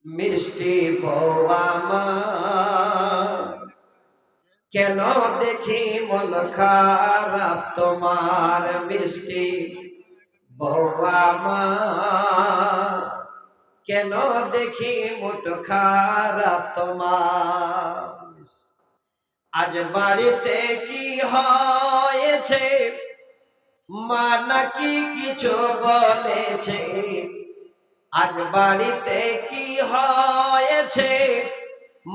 মিষ্টি বউ আমার, কেন দেখি মন খারাপ তোমার। মিষ্টি বউ আমার, কেন দেখি মুড খারাপ তোমার। আজ বাড়িতে কি হয়েছে, মা নাকি কিছু বলেছে? আজ বাড়িতে কি হয়েছে,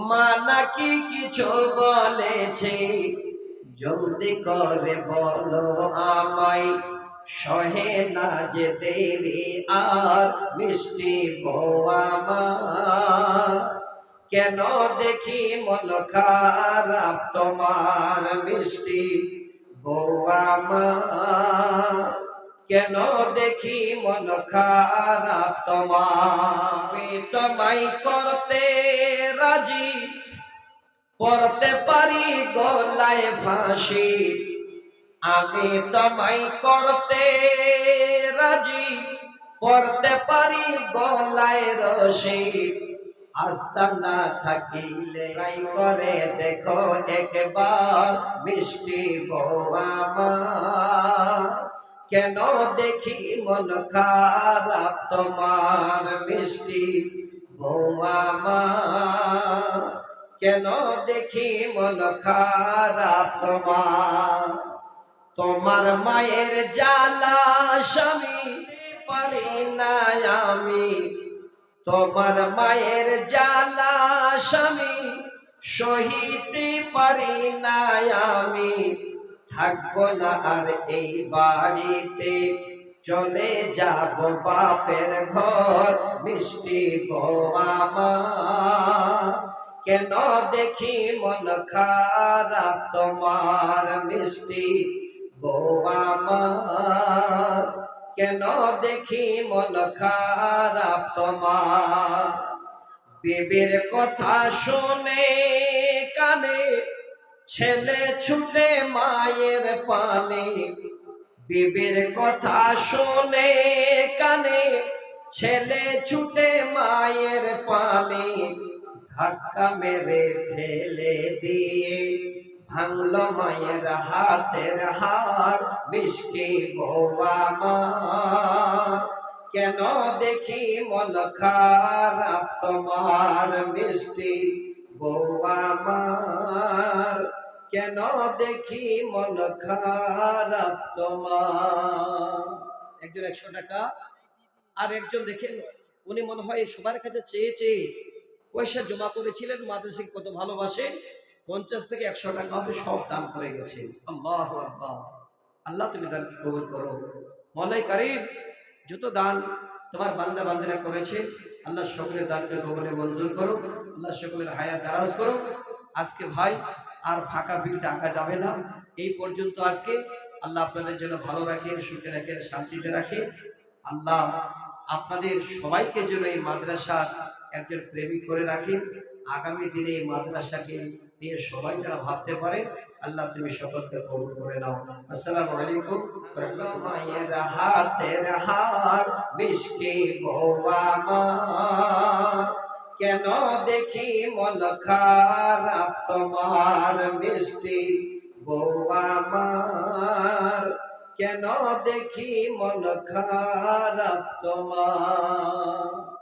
মা নাকি কিছু বলেছে? জলদি করে বলো আমায়, সহে না যে দেরি আর। মিষ্টি বউ আমার, কেন দেখি মন খারাপ তোমার। মিষ্টি বউ আমার, কেন দেখি মন খারাপ তোমার। আমি তোমায় করতে রাজি, পড়তে পারি গলায় ফাঁসি। আমি তোমায় করতে রাজি, পড়তে পারি গলায় রশি। আস্থা না থাকিলে ট্রাই করে দেখো একবার। মিষ্টি বউ আমার, কেন দেখি মন খারাপ তোমার। মিষ্টি বউ আমার, কেন দেখি মন খারাপ তোমার। তোমার মায়ের জ্বালা স্বামী পারি না আমি, তোমার মায়ের জ্বালা স্বামী সহিতে পারি না আমি। থাকবো না আর এই বাড়িতে, চলে যাব বাপের ঘর। মিষ্টি বউ আমার, কেন দেখি মন খারাপ তোমার। মিষ্টি বউ আমার, কেন দেখি মন খারাপ তোমার। বিবির কথা শুনে কানে, ছেলে ছুটে মায়ের পানে। বিবির কথা শুনে কানে, ছেলে ছুটে মায়ের পানে। ধাক্কা মেরে ফেলে দিয়ে ভাঙলো মায়ের হাতের হাড়। মিষ্টি বউ আমার, কেন দেখি মন খারাপ তোমার। মিষ্টি বউ আমার, কেন দেখি মন খারাপ তোমার। একজন 100 টাকা, আর একজন দেখেন উনি মনে হয় সবার কাছে চেয়ে চেয়ে পয়সা জমা করেছিলেন, মাদ্রাসাকে কত ভালোবাসেন, 50 থেকে 100 টাকা হবে সব দান করে গেছে। আল্লাহু আকবার। আল্লাহ তুমি দানকে কবুল করো। মওলাই কারীম, যত দান তোমার বান্দা বান্দিরা করেছে, আল্লাহ সকলের দানকে কবুলে মঞ্জুর করো। আল্লাহ সকলের হায়াত দারাজ করো। আজকে ভাই আর ফাঁকা ভিড় টাকা যাবে না, এই পর্যন্ত আজকে। আল্লাহ আপনাদের জন্য ভালো রাখেন, সুখে রাখেন, শান্তিতে রাখেন। আল্লাহ আপনাদের সবাইকে যেন এই মাদ্রাসার একজন প্রেমিক করে রাখেন। আগামী দিনে এই মাদ্রাসাকে নিয়ে সবাই যারা ভাবতে পারে, আল্লাহ তুমি সকলকে কবুল করে নাও। আসসালামু আলাইকুম। মায়ের হাতের হার, মিষ্টি বউ আমার, কেন দেখি মন খারাপ তোমার। মিষ্টি বউ আমার, কেন দেখি মন খারাপ তোমার।